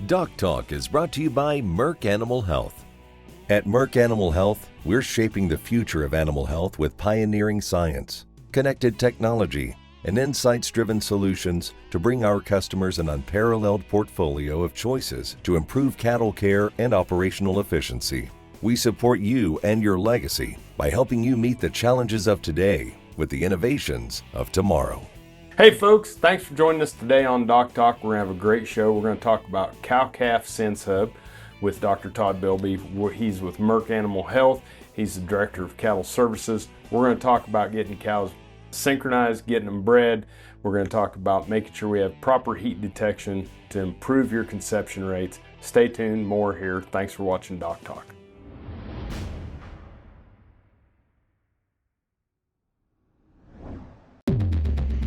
DocTalk is brought to you by Merck Animal Health. At Merck Animal Health, we're shaping the future of animal health with pioneering science, connected technology, and insights-driven solutions to bring our customers an unparalleled portfolio of choices to improve cattle care and operational efficiency. We support you and your legacy by helping you meet the challenges of today with the innovations of tomorrow. Hey folks, thanks for joining us today on DocTalk. We're going to have a great show. We're going to talk about Cow-Calf SenseHub with Dr. Todd Bilby. He's with Merck Animal Health. He's the Director of Cattle Services. We're going to talk about getting cows synchronized, getting them bred. We're going to talk about making sure we have proper heat detection to improve your conception rates. Stay tuned, more here. Thanks for watching DocTalk.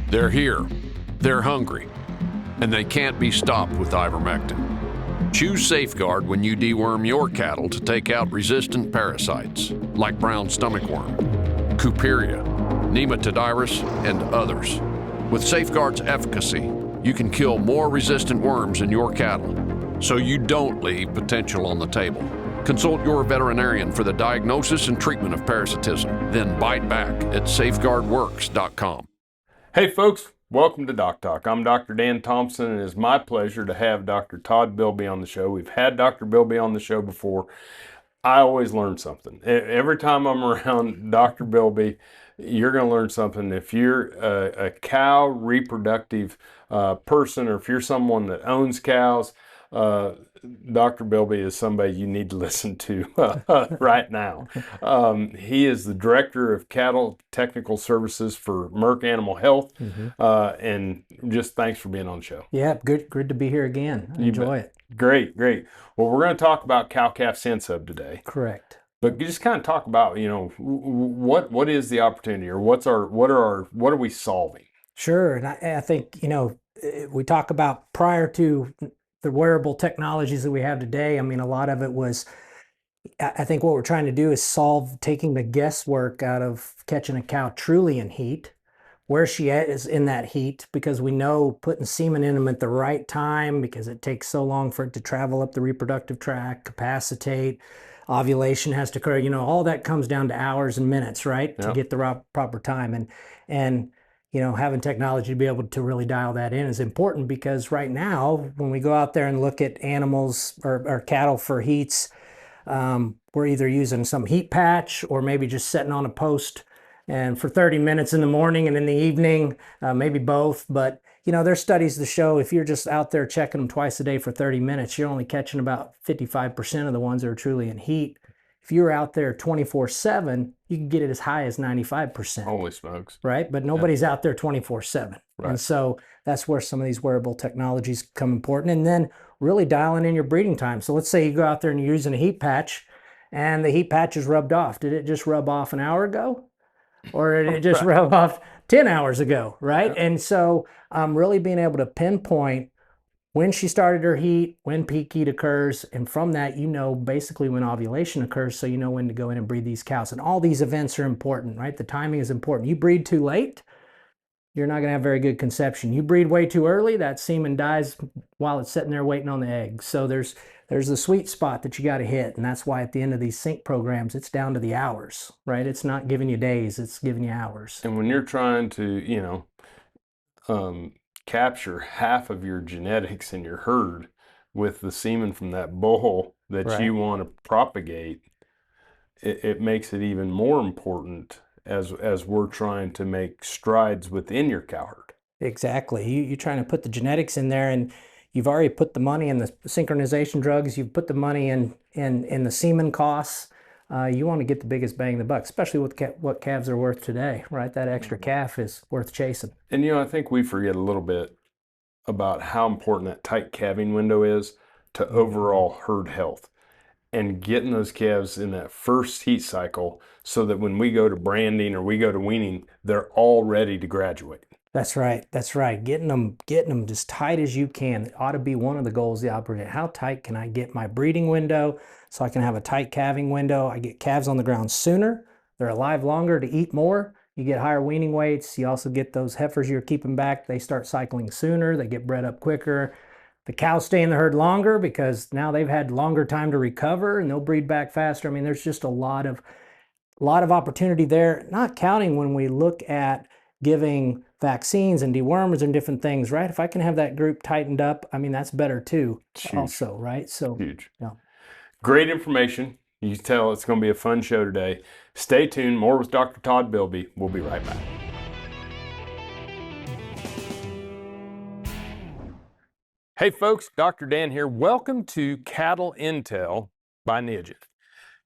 They're here, they're hungry, and they can't be stopped with ivermectin. Choose Safeguard when you deworm your cattle to take out resistant parasites like brown stomach worm, Cooperia, Nematodirus, and others. With Safeguard's efficacy, you can kill more resistant worms in your cattle, so you don't leave potential on the table. Consult your veterinarian for the diagnosis and treatment of parasitism, then bite back at safeguardworks.com. Hey folks, welcome to DocTalk. I'm Dr. Dan Thomson, and it's my pleasure to have Dr. Todd Bilby on the show. We've had Dr. Bilby on the show before. I always learn something. Every time I'm around Dr. Bilby, you're going to learn something. If you're a cow reproductive person, or if you're someone that owns cows, Dr. Bilby is somebody you need to listen to right now. He is the Director of Cattle Technical Services for Merck Animal Health, and just thanks for being on the show. Yeah, good to be here again. Enjoy it. Great. Well, we're going to talk about Cow-Calf SenseHub today. Correct. But just kind of talk about, what is the opportunity, or what are we solving? Sure, and I think, we talk about prior to the wearable technologies that we have today. I mean, a lot of it was, I think what we're trying to do is solve taking the guesswork out of catching a cow truly in heat, where she is in that heat, because we know putting semen in them at the right time, because it takes so long for it to travel up the reproductive tract, capacitate, ovulation has to occur, all that comes down to hours and minutes, right? To get the proper time. And having technology to be able to really dial that in is important, because right now, when we go out there and look at animals or cattle for heats, we're either using some heat patch or maybe just sitting on a post and for 30 minutes in the morning and in the evening, maybe both. But, there's studies to show if you're just out there checking them twice a day for 30 minutes, you're only catching about 55% of the ones that are truly in heat. If you're out there 24/7, you can get it as high as 95%. Holy smokes. Right? But nobody's out there 24/7. Right. And so that's where some of these wearable technologies come important. And then really dialing in your breeding time. So let's say you go out there and you're using a heat patch, and the heat patch is rubbed off. Did it just rub off an hour ago? Or did it just rub off 10 hours ago? Right? Yeah. And so really being able to pinpoint when she started her heat, when peak heat occurs, and from that, basically when ovulation occurs, so you know when to go in and breed these cows. And all these events are important, right? The timing is important. You breed too late, you're not going to have very good conception. You breed way too early, that semen dies while it's sitting there waiting on the eggs. So there's the sweet spot that you got to hit, and that's why at the end of these sync programs, it's down to the hours, right? It's not giving you days, it's giving you hours. And when you're trying to, capture half of your genetics in your herd with the semen from that bull that you want to propagate, it makes it even more important as we're trying to make strides within your cow herd. Exactly. You're trying to put the genetics in there, and you've already put the money in the synchronization drugs, you've put the money in the semen costs. You want to get the biggest bang the buck, especially with what calves are worth today, right? That extra calf is worth chasing. And I think we forget a little bit about how important that tight calving window is to overall herd health, and getting those calves in that first heat cycle so that when we go to branding or we go to weaning, they're all ready to graduate. That's right. Getting them as tight as you can. It ought to be one of the goals of the operator. How tight can I get my breeding window so I can have a tight calving window? I get calves on the ground sooner. They're alive longer to eat more. You get higher weaning weights. You also get those heifers you're keeping back. They start cycling sooner. They get bred up quicker. the cows stay in the herd longer because now they've had longer time to recover and they'll breed back faster. I mean, there's just a lot of opportunity there, not counting when we look at giving vaccines and dewormers and different things, right? If I can have that group tightened up, I mean, that's better too, also, right? So huge. Yeah. Great information. You can tell it's going to be a fun show today. Stay tuned. More with Dr. Todd Bilby. We'll be right back. Hey folks, Dr. Dan here. Welcome to Cattle Intel by Neogen.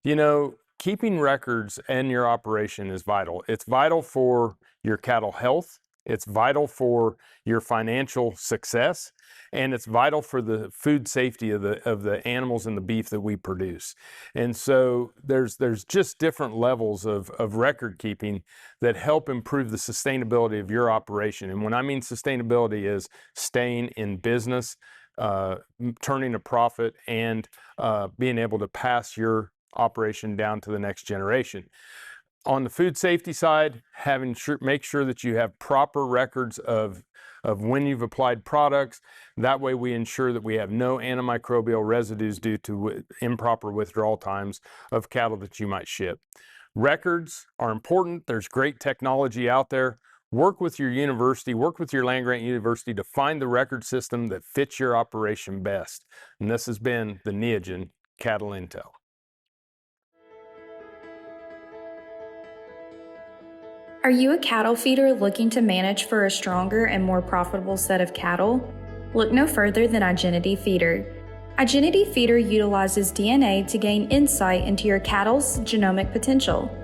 You know, keeping records in your operation is vital. It's vital for your cattle health. It's vital for your financial success, and it's vital for the food safety of the animals and the beef that we produce. And so there's just different levels of record keeping that help improve the sustainability of your operation. And when I mean sustainability is staying in business, turning a profit, and being able to pass your operation down to the next generation. On the food safety side, make sure that you have proper records of when you've applied products. That way we ensure that we have no antimicrobial residues due to improper withdrawal times of cattle that you might ship. Records are important. There's great technology out there. Work with your university, work with your land-grant university to find the record system that fits your operation best. And this has been the Neogen Cattle Intel. Are you a cattle feeder looking to manage for a stronger and more profitable set of cattle? Look no further than Igenity Feeder. Igenity Feeder utilizes DNA to gain insight into your cattle's genomic potential,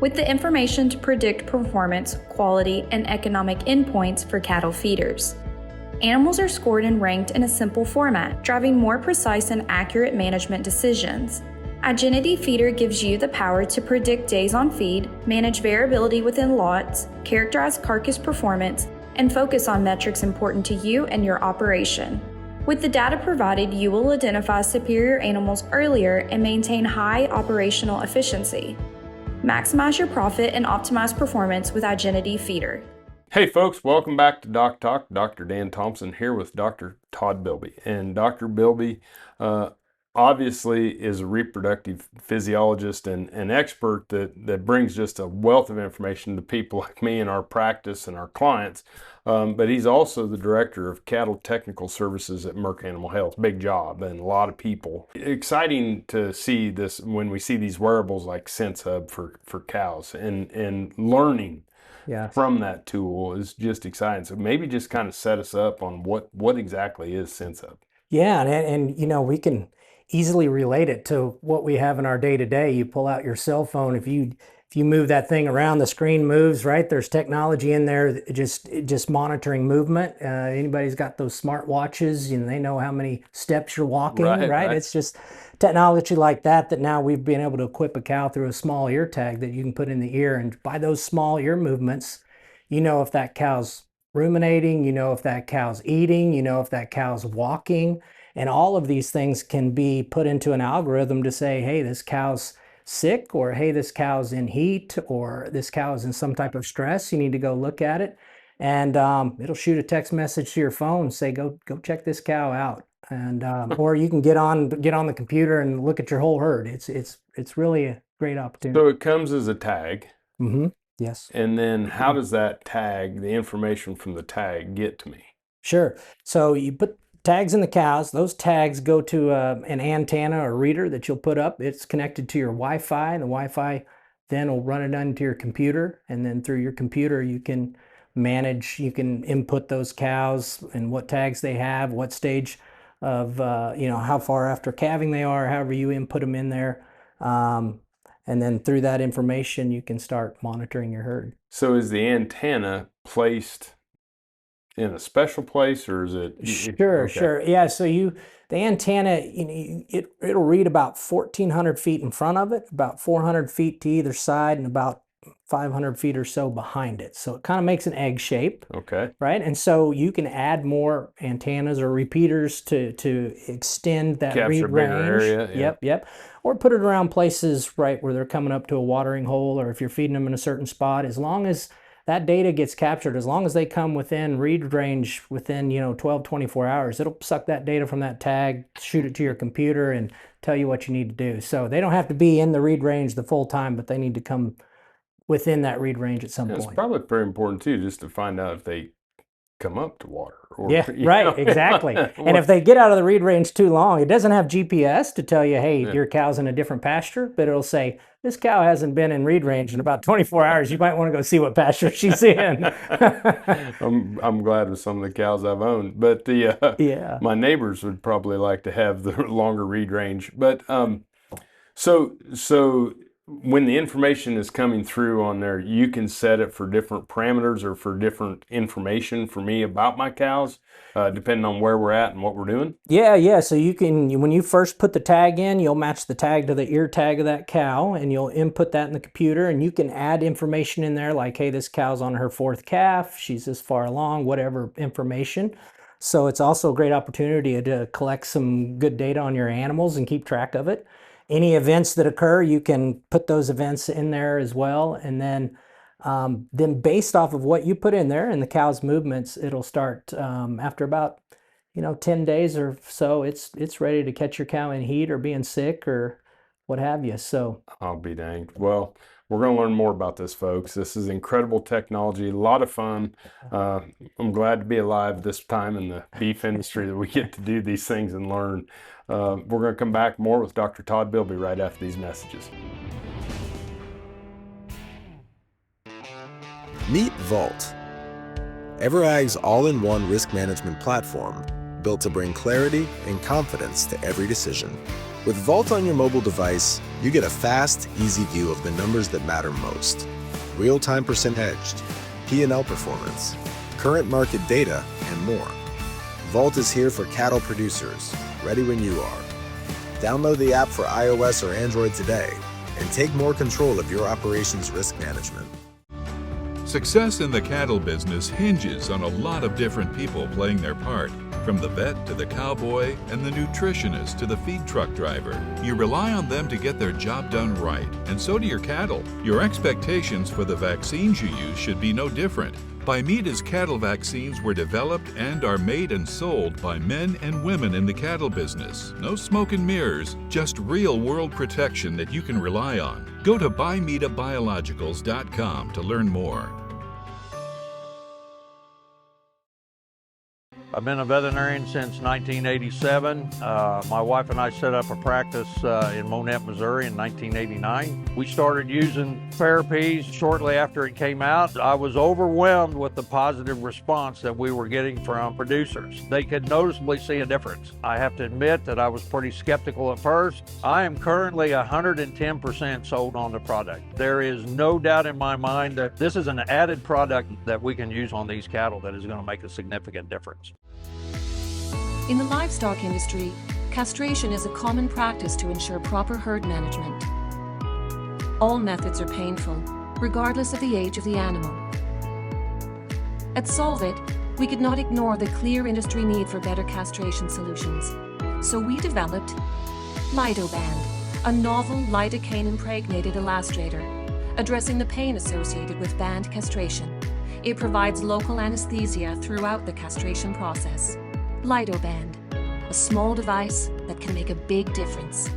with the information to predict performance, quality, and economic endpoints for cattle feeders. Animals are scored and ranked in a simple format, driving more precise and accurate management decisions. Igenity Feeder gives you the power to predict days on feed, manage variability within lots, characterize carcass performance, and focus on metrics important to you and your operation. With the data provided, you will identify superior animals earlier and maintain high operational efficiency. Maximize your profit and optimize performance with Igenity Feeder. Hey folks, welcome back to DocTalk. Dr. Dan Thomson here with Dr. Todd Bilby. And Dr. Bilby obviously is a reproductive physiologist and an expert that brings just a wealth of information to people like me in our practice and our clients. But he's also the director of cattle technical services at Merck Animal Health. Big job and a lot of people. Exciting to see this when we see these wearables like SenseHub for cows and learning from that tool is just exciting. So maybe just kind of set us up on what exactly is SenseHub. Yeah, and you know, we can easily relate it to what we have in our day-to-day. You pull out your cell phone, if you move that thing around, the screen moves, right? There's technology in there just monitoring movement. Anybody's got those smart watches, and they know how many steps you're walking, right? It's just technology like that now we've been able to equip a cow through a small ear tag that you can put in the ear, and by those small ear movements, you know if that cow's ruminating, you know if that cow's eating, you know if that cow's walking. And all of these things can be put into an algorithm to say, hey, this cow's sick, or hey, this cow's in heat, or this cow's in some type of stress. You need to go look at it. And it'll shoot a text message to your phone, say, go check this cow out. And or you can get on the computer and look at your whole herd. It's really a great opportunity. So it comes as a tag. Mm-hmm. Yes. And then how does that tag, the information from the tag, get to me? Sure. So you put tags in the cows. Those tags go to an antenna or reader that you'll put up. It's connected to your Wi-Fi, and the Wi-Fi then will run it onto your computer, and then through your computer you can manage, you can input those cows and what tags they have, what stage of, how far after calving they are, however you input them in there. And then through that information, you can start monitoring your herd. So is the antenna placed in a special place, or is it? Sure. Yeah. So the antenna, it'll read about 1,400 feet in front of it, about 400 feet to either side, and about 500 feet or so behind it. So it kind of makes an egg shape. Okay. Right. And so you can add more antennas or repeaters to extend that read range. Area, yeah. Yep. Or put it around places, right, where they're coming up to a watering hole, or if you're feeding them in a certain spot, as long as that data gets captured. As long as they come within read range within 12, 24 hours, it'll suck that data from that tag, shoot it to your computer, and tell you what you need to do. So they don't have to be in the read range the full time, but they need to come within that read range at some It's point. probably very important too, just to find out if they come up to water. Or, Yeah, right, exactly. And if they get out of the read range too long, it doesn't have GPS to tell you, hey, your cow's in a different pasture, but it'll say, this cow hasn't been in read range in about 24 hours. You might want to go see what pasture she's in. I'm glad with some of the cows I've owned, but my neighbors would probably like to have the longer read range. But so when the information is coming through on there, you can set it for different parameters or for different information for me about my cows, depending on where we're at and what we're doing. Yeah. So you can, when you first put the tag in, you'll match the tag to the ear tag of that cow, and you'll input that in the computer, and you can add information in there like, hey, this cow's on her 4th calf, she's this far along, whatever information. So it's also a great opportunity to collect some good data on your animals and keep track of it. Any events that occur, you can put those events in there as well. And then based off of what you put in there and the cow's movements, it'll start after about 10 days or so, it's ready to catch your cow in heat or being sick or what have you. So I'll be danged. Well, we're going to learn more about this, folks. This is incredible technology, a lot of fun. I'm glad to be alive this time in the beef industry that we get to do these things and learn. We're going to come back more with Dr. Todd Bilby right after these messages. Meet Vault, EverAg's all-in-one risk management platform built to bring clarity and confidence to every decision. With Vault on your mobile device, you get a fast, easy view of the numbers that matter most. Real-time percent hedged, P&L performance, current market data, and more. Vault is here for cattle producers, ready when you are. Download the app for iOS or Android today and take more control of your operations risk management. Success in the cattle business hinges on a lot of different people playing their part. From the vet to the cowboy and the nutritionist to the feed truck driver, you rely on them to get their job done right, and so do your cattle. Your expectations for the vaccines you use should be no different. Bimeta's cattle vaccines were developed and are made and sold by men and women in the cattle business. No smoke and mirrors, just real-world protection that you can rely on. Go to bimetabiologicals.com to learn more. I've been a veterinarian since 1987. My wife and I set up a practice in Monette, Missouri in 1989. We started using therapies shortly after it came out. I was overwhelmed with the positive response that we were getting from producers. They could noticeably see a difference. I have to admit that I was pretty skeptical at first. I am currently 110% sold on the product. There is no doubt in my mind that this is an added product that we can use on these cattle that is going to make a significant difference. In the livestock industry, castration is a common practice to ensure proper herd management. All methods are painful, regardless of the age of the animal. At Solvit, we could not ignore the clear industry need for better castration solutions. So we developed LidoBand, a novel lidocaine-impregnated elastrator, addressing the pain associated with band castration. It provides local anesthesia throughout the castration process. LidoBand, a small device that can make a big difference.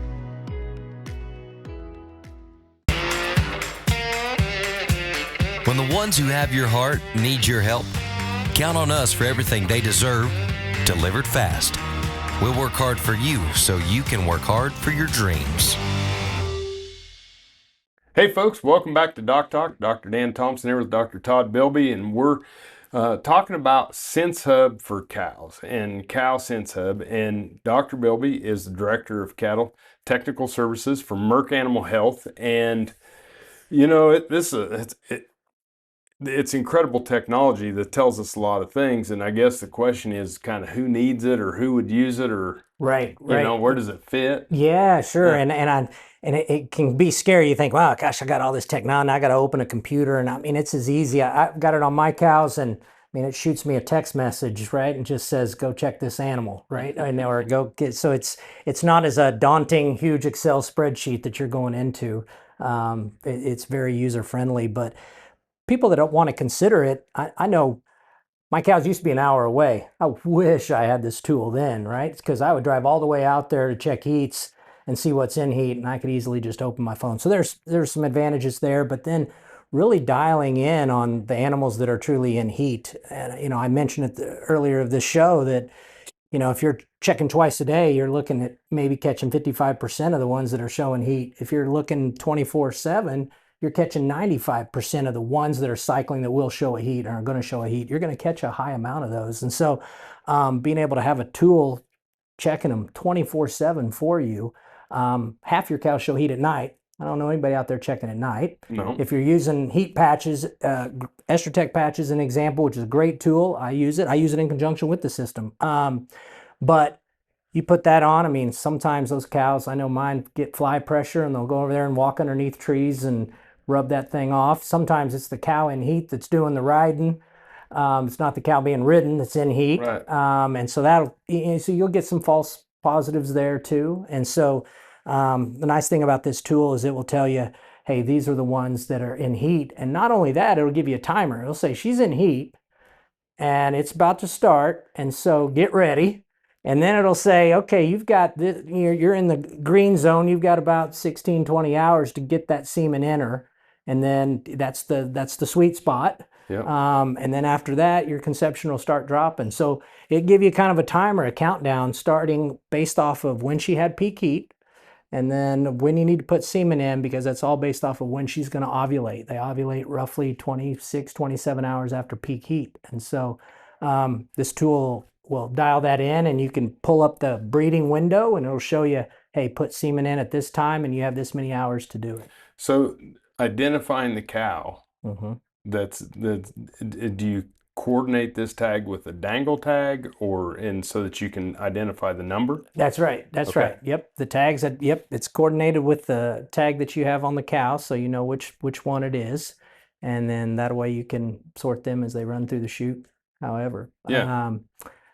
When the ones who have your heart need your help, count on us for everything they deserve, delivered fast. We'll work hard for you so you can work hard for your dreams. Hey folks, welcome back to DocTalk. Dr. Dan Thomson here with Dr. Todd Bilby, and we're talking about SenseHub for cows and Cow SenseHub. And Dr. Bilby is the Director of Cattle Technical Services for Merck Animal Health. And you know, it's incredible technology that tells us a lot of things. And I guess the question is kind of who needs it or who would use it, or right. You know, where does it fit? Yeah, sure. Yeah. And it can be scary. You think, wow, gosh, I got all this technology. Now I got to open a computer. And I mean, it's as easy. I've got it on my cows, and I mean, it shoots me a text message, right? And just says, go check this animal, right? Or go get, so it's not as a daunting, huge Excel spreadsheet that you're going into. It's very user friendly, but people that don't want to consider it, I know my cows used to be an hour away. I wish I had this tool then, right? Because I would drive all the way out there to check heats and see what's in heat, and I could easily just open my phone. So there's some advantages there, but then really dialing in on the animals that are truly in heat. And, I mentioned earlier of this show that, if you're checking twice a day, you're looking at maybe catching 55% of the ones that are showing heat. If you're looking 24/7, you're catching 95% of the ones that are cycling that will show a heat or are going to show a heat. You're going to catch a high amount of those. And so being able to have a tool checking them 24/7 for you, half your cows show heat at night. I don't know anybody out there checking at night. No. If you're using heat patches, Estrotech patch is an example, which is a great tool. I use it in conjunction with the system. But you put that on, sometimes those cows, I know mine get fly pressure and they'll go over there and walk underneath trees and rub that thing off. Sometimes it's the cow in heat that's doing the riding. It's not the cow being ridden that's in heat. Right. And so so you'll get some false positives there too. And so the nice thing about this tool is it will tell you, hey, these are the ones that are in heat. And not only that, it'll give you a timer. It'll say she's in heat and it's about to start. And so get ready. And then it'll say, okay, you've got this, you're in the green zone. You've got about 16, 20 hours to get that semen in her. And then that's the sweet spot. Yep. And then after that, your conception will start dropping. So it give you kind of a timer, a countdown starting based off of when she had peak heat. And then when you need to put semen in, because that's all based off of when she's going to ovulate. They ovulate roughly 26, 27 hours after peak heat. And so this tool will dial that in, and you can pull up the breeding window and it'll show you, hey, put semen in at this time and you have this many hours to do it. So identifying the cow, Mm-hmm. do you coordinate this tag with a dangle tag so that you can identify the number? That's right. That's Okay. right. Yep. The tags it's coordinated with the tag that you have on the cow, so you know which one it is. And then that way you can sort them as they run through the chute, however. Yeah.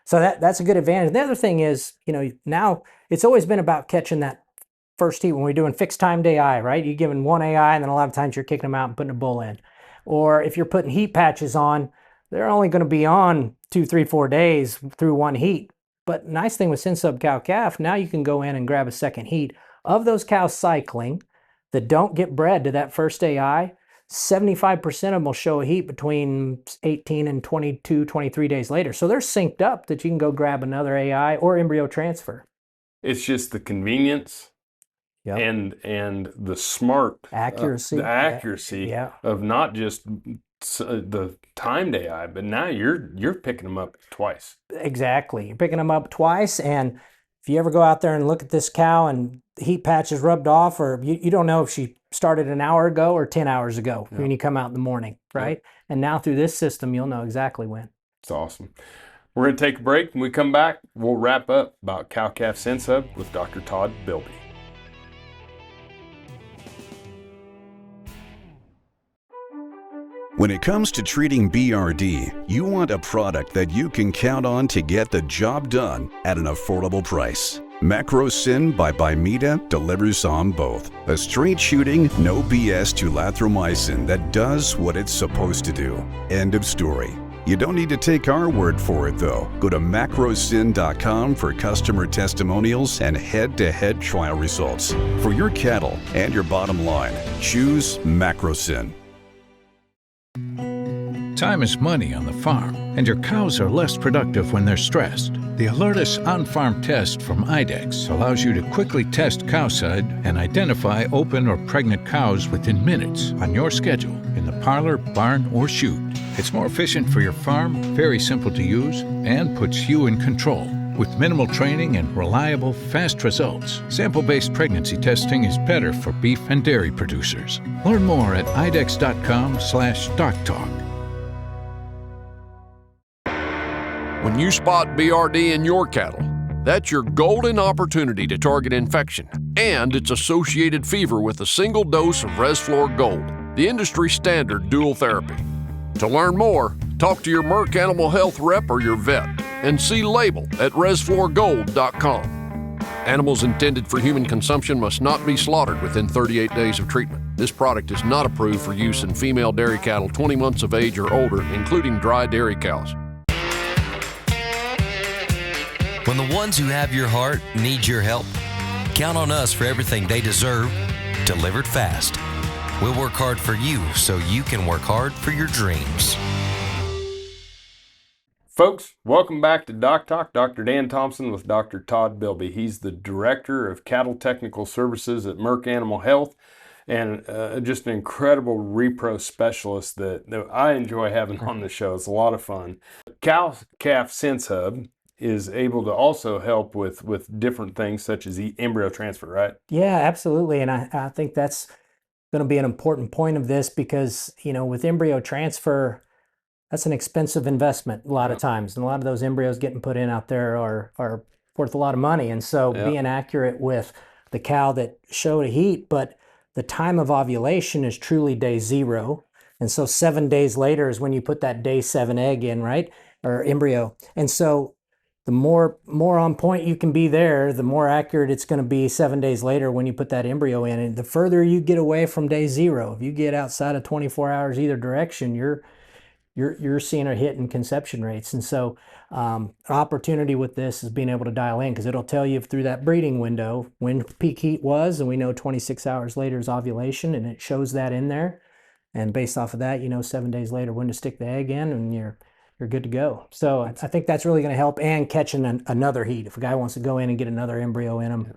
So that's a good advantage. The other thing is, now it's always been about catching that first heat when we're doing fixed timed AI, right? You're giving one AI and then a lot of times you're kicking them out and putting a bull in. Or if you're putting heat patches on, they're only going to be on 2, 3, 4 days through one heat. But nice thing with SenseHub Cow-Calf, now you can go in and grab a second heat. Of those cows cycling that don't get bred to that first AI, 75% of them will show a heat between 18 and 22, 23 days later. So they're synced up that you can go grab another AI or embryo transfer. It's just the convenience. Yep. And the smart accuracy, the accuracy Yeah. of not just the timed AI, but now you're picking them up twice. Exactly. You're picking them up twice, and if you ever go out there and look at this cow and the heat patch is rubbed off, or you don't know if she started an hour ago or 10 hours ago when you come out in the morning, right? And now through this system, you'll know exactly when. It's awesome. We're going to take a break. When we come back, we'll wrap up about Cow-Calf SenseHub with Dr. Todd Bilby. When it comes to treating BRD, you want a product that you can count on to get the job done at an affordable price. Macrosyn by Bimeda delivers on both. A straight shooting, no BS tulathromycin that does what it's supposed to do. End of story. You don't need to take our word for it though. Go to macrosyn.com for customer testimonials and head-to-head trial results. For your cattle and your bottom line, choose Macrosyn. Time is money on the farm, and your cows are less productive when they're stressed. The Alertus on-farm test from IDEX allows you to quickly test cow side and identify open or pregnant cows within minutes on your schedule in the parlor, barn, or chute. It's more efficient for your farm, very simple to use, and puts you in control. With minimal training and reliable, fast results, sample-based pregnancy testing is better for beef and dairy producers. Learn more at idex.com/DocTalk. When you spot BRD in your cattle, that's your golden opportunity to target infection and its associated fever with a single dose of Resflor Gold, the industry standard dual therapy. To learn more, talk to your Merck Animal Health rep or your vet and see label at resflorgold.com. Animals intended for human consumption must not be slaughtered within 38 days of treatment. This product is not approved for use in female dairy cattle 20 months of age or older, including dry dairy cows. When the ones who have your heart need your help, count on us for everything they deserve, delivered fast. We'll work hard for you so you can work hard for your dreams. Folks, welcome back to DocTalk. Dr. Dan Thomson with Dr. Todd Bilby. He's the Director of Cattle Technical Services at Merck Animal Health, and just an incredible repro specialist that I enjoy having on the show. It's a lot of fun. Cow-Calf SenseHub is able to also help with different things such as the embryo transfer, right? Yeah, absolutely. And I think that's going to be an important point of this because, with embryo transfer, that's an expensive investment a lot of times. And a lot of those embryos getting put in out there are worth a lot of money. And so being accurate with the cow that showed a heat, but the time of ovulation is truly day 0. And so 7 days later is when you put that day 7 egg in, right? Or embryo. And so the more on point you can be there, the more accurate it's going to be 7 days later when you put that embryo in. And the further you get away from day 0, if you get outside of 24 hours either direction, you're seeing a hit in conception rates. And so an opportunity with this is being able to dial in, because it'll tell you through that breeding window when peak heat was, and we know 26 hours later is ovulation, and it shows that in there. And based off of that, 7 days later when to stick the egg in, and you're good to go. So I think that's really going to help, and catching another heat if a guy wants to go in and get another embryo in him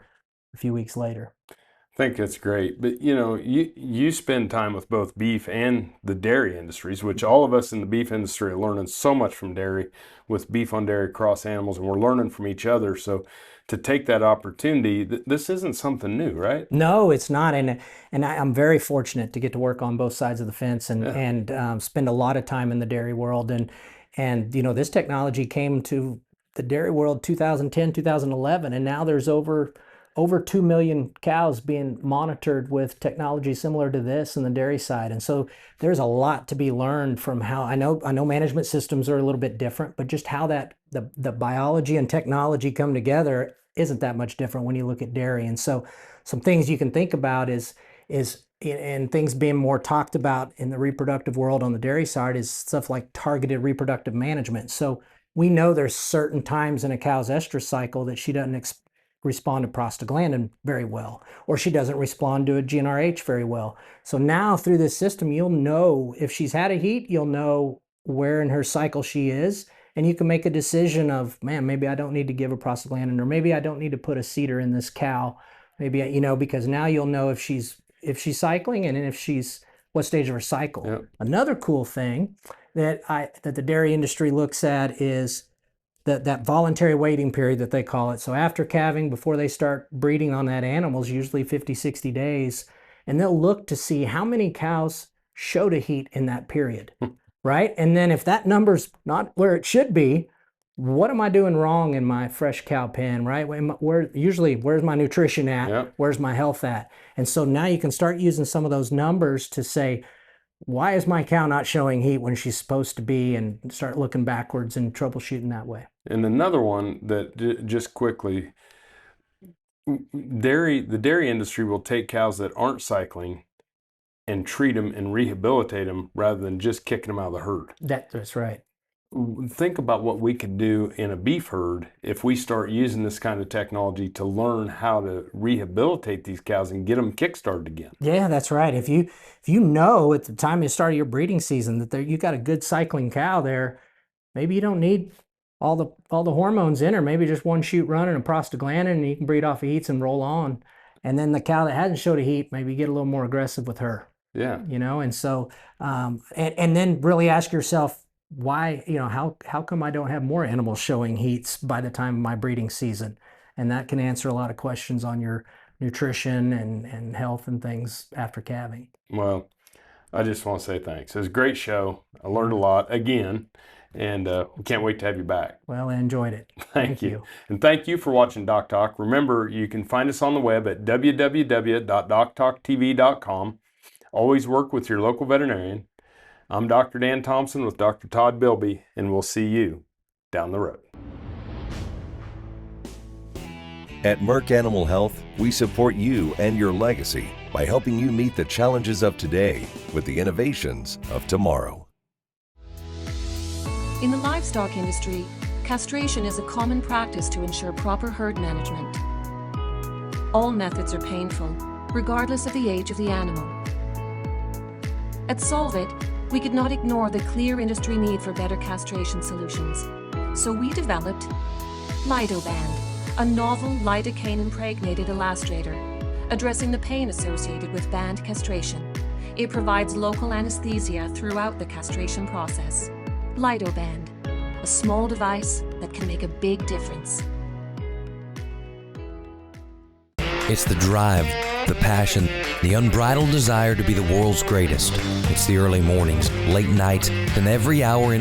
a few weeks later. I think that's great. But you spend time with both beef and the dairy industries, which all of us in the beef industry are learning so much from dairy with beef on dairy cross animals, and we're learning from each other. So to take that opportunity, this isn't something new, right? No, it's not. And I'm very fortunate to get to work on both sides of the fence and spend a lot of time in the dairy world. And this technology came to the dairy world 2010, 2011, and now there's over 2 million cows being monitored with technology similar to this in the dairy side. And so there's a lot to be learned from how I know management systems are a little bit different, but just how that the biology and technology come together isn't that much different when you look at dairy. And so some things you can think about is and things being more talked about in the reproductive world on the dairy side is stuff like targeted reproductive management. So we know there's certain times in a cow's estrus cycle that she doesn't respond to prostaglandin very well, or she doesn't respond to a GnRH very well. So now through this system, you'll know if she's had a heat, you'll know where in her cycle she is, and you can make a decision of, man, maybe I don't need to give her prostaglandin, or maybe I don't need to put a cedar in this cow, maybe, because now you'll know if she's cycling and if she's what stage of her cycle. Yep. Another cool thing that the dairy industry looks at is that voluntary waiting period that they call it. So after calving, before they start breeding on that animal, is usually 50, 60 days. And they'll look to see how many cows showed a heat in that period, right? And then if that number's not where it should be, what am I doing wrong in my fresh cow pen, right? Where's my nutrition at? Yep. Where's my health at? And so now you can start using some of those numbers to say, why is my cow not showing heat when she's supposed to be, and start looking backwards and troubleshooting that way. And another one that just quickly, the dairy industry will take cows that aren't cycling and treat them and rehabilitate them rather than just kicking them out of the herd. That's right. Think about what we could do in a beef herd if we start using this kind of technology to learn how to rehabilitate these cows and get them kickstarted again. Yeah, that's right. If you know at the time you start your breeding season that you got a good cycling cow there, maybe you don't need all the hormones in her. Maybe just one shoot run and a prostaglandin, and you can breed off of heats and roll on. And then the cow that hasn't showed a heat, maybe get a little more aggressive with her. Yeah. And so and then really ask yourself, why, how come I don't have more animals showing heats by the time of my breeding season? And that can answer a lot of questions on your nutrition and health and things after calving. Well, I just want to say thanks. It was a great show. I learned a lot again, and we can't wait to have you back. Well, I enjoyed it. Thank you. And thank you for watching DocTalk. Remember, you can find us on the web at www.doctalktv.com. Always work with your local veterinarian. I'm Dr. Dan Thomson with Dr. Todd Bilby, and we'll see you down the road. At Merck Animal Health, we support you and your legacy by helping you meet the challenges of today with the innovations of tomorrow. In the livestock industry, castration is a common practice to ensure proper herd management. All methods are painful, regardless of the age of the animal. At Solvit, we could not ignore the clear industry need for better castration solutions. So we developed LidoBand, a novel lidocaine-impregnated elastrator, addressing the pain associated with band castration. It provides local anesthesia throughout the castration process. LidoBand, a small device that can make a big difference. It's the drive, the passion, the unbridled desire to be the world's greatest. It's the early mornings, late nights, and every hour in